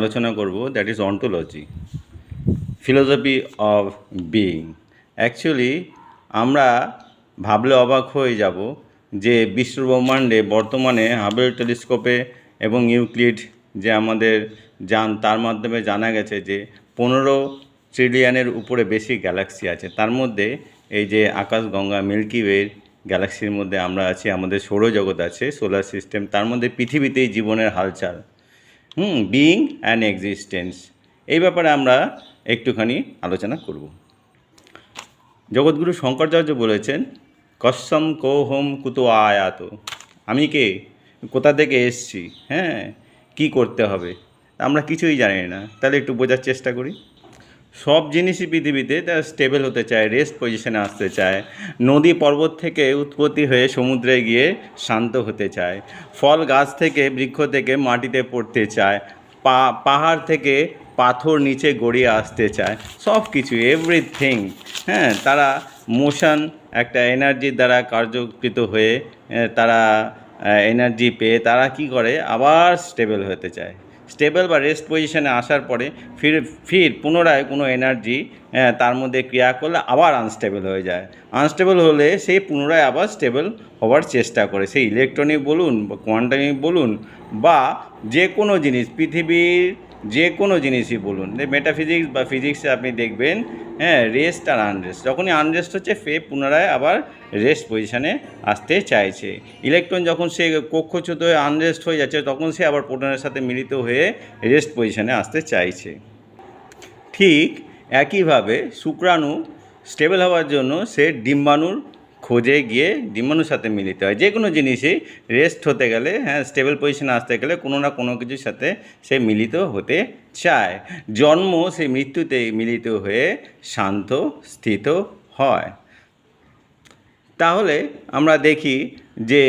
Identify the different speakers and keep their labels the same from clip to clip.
Speaker 1: আলোচনা করব, that is ontology, philosophy of being. Actually আমরা ভাবলে অবাক হয়ে যাব যে বিশ্বব্রহ্মাণ্ডে বর্তমানে হাবেল টেলিস্কোপে এবং ইউক্লিড যে আমাদের যান, তার মাধ্যমে জানা গেছে যে 15 ট্রিলিয়নের উপরে বেশি গ্যালাক্সি আছে। তার মধ্যে এই যে আকাশগঙ্গা মিল্কি ওয়ে গ্যালাক্সির মধ্যে আমরা আছি, আমাদের সৌরজগৎ আছে, সোলার সিস্টেম, তার মধ্যে পৃথিবীতেই জীবনের হালচাল, বিইং অ্যান্ড এক্সিস্টেন্স, এই ব্যাপারে আমরা একটুখানি আলোচনা করব। জগৎগুরু শঙ্করাচার্য বলেছেন, কস্যম কোহম কুতো আয়াত, আমি কে, কোথা থেকে এসছি, কি করতে হবে, আমরা কিছুই জানি না। তাহলে একটু বোঝার চেষ্টা করি। সব জিনিসই পৃথিবীতে তারা স্টেবল হতে চায়, রেস্ট পজিশনে আসতে চায়। নদী পর্বত থেকে উৎপত্তি হয়ে সমুদ্রে গিয়ে শান্ত হতে চায়। ফল গাছ থেকে, বৃক্ষ থেকে মাটিতে পড়তে চায়। পাহাড় থেকে পাথর নিচে গড়িয়ে আসতে চায়। সব কিছু, এভরিথিং, তারা মোশন, একটা এনার্জির দ্বারা কার্যকৃত হয়ে তারা এনার্জি পেয়ে তারা কি করে, আবার স্টেবল হতে চায়। স্টেবল বা রেস্ট পজিশনে আসার পরে ফির পুনরায় কোনো এনার্জি তার মধ্যে ক্রিয়া করলে আবার আনস্টেবল হয়ে যায়। আনস্টেবল হলে সেই পুনরায় আবার স্টেবল হওয়ার চেষ্টা করে। সেই ইলেকট্রনিক বলুন বা কোয়ান্টামিক বলুন বা যে কোনো জিনিস, পৃথিবীর যে কোনো জিনিসই বলুন, মেটাফিজিক্স বা ফিজিক্সে আপনি দেখবেন রেস্ট আর আনরেস্ট। যখনই আনরেস্ট হচ্ছে পুনরায় আবার রেস্ট পজিশানে আসতে চাইছে। ইলেকট্রন যখন সে কক্ষচ্যুত হয়ে আনরেস্ট হয়ে যাচ্ছে, তখন সে আবার প্রোটনের সাথে মিলিত হয়ে রেস্ট পজিশানে আসতে চাইছে। ঠিক একইভাবে শুক্রাণু স্টেবল হওয়ার জন্য সে ডিম্বাণুর খোঁজে গিয়ে ডিম্বাণুর সাথে মিলিত হয়। যে কোনো জিনিসই রেস্ট হতে গেলে, স্টেবল পজিশনে আসতে গেলে কোনো না কোনো কিছুর সাথে সে মিলিত হতে চায়। জন্ম সেই মৃত্যুতে মিলিত হয়ে শান্ত স্থিত হয়। তাহলে আমরা দেখি যে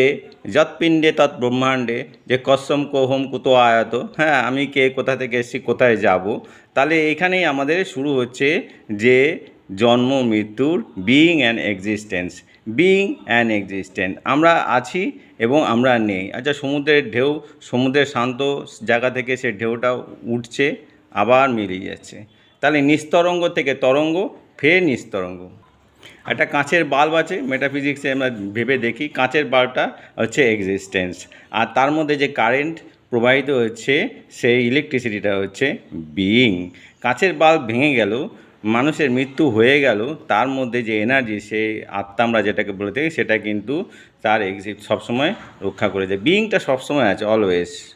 Speaker 1: যৎপিণ্ডে তৎ ব্রহ্মাণ্ডে, যে কস্যম কোহম কুতো আয়াত, আমি কে, কোথা থেকে এসেছি, কোথায় যাব। তাহলে এখানেই আমাদের শুরু হচ্ছে যে জন্ম মৃত্যুর being and existence. Being and existence, আমরা আছি এবং আমরা নেই। আচ্ছা, সমুদ্রের ঢেউ, সমুদ্রের শান্ত জায়গা থেকে সে ঢেউটা উঠছে, আবার মিলিয়ে যাচ্ছে। তাহলে নিস্তরঙ্গ থেকে তরঙ্গ, ফের নিস্তরঙ্গ। একটা কাঁচের বাল্ব আছে, মেটাফিজিক্সে আমরা ভেবে দেখি, কাঁচের বাল্বটা হচ্ছে এক্সিস্টেন্স, আর তার মধ্যে যে কারেন্ট প্রবাহিত হচ্ছে, সেই ইলেকট্রিসিটিটা হচ্ছে বিইং। কাঁচের বাল্ব ভেঙে গেল, মানুষের মৃত্যু হয়ে গেল, তার মধ্যে যে এনার্জি, সেই আত্মা আমরা যেটাকে বলে থাকি, সেটা কিন্তু তার সবসময় রক্ষা করে যায়। বিইংটা সবসময় আছে, অলওয়েজ।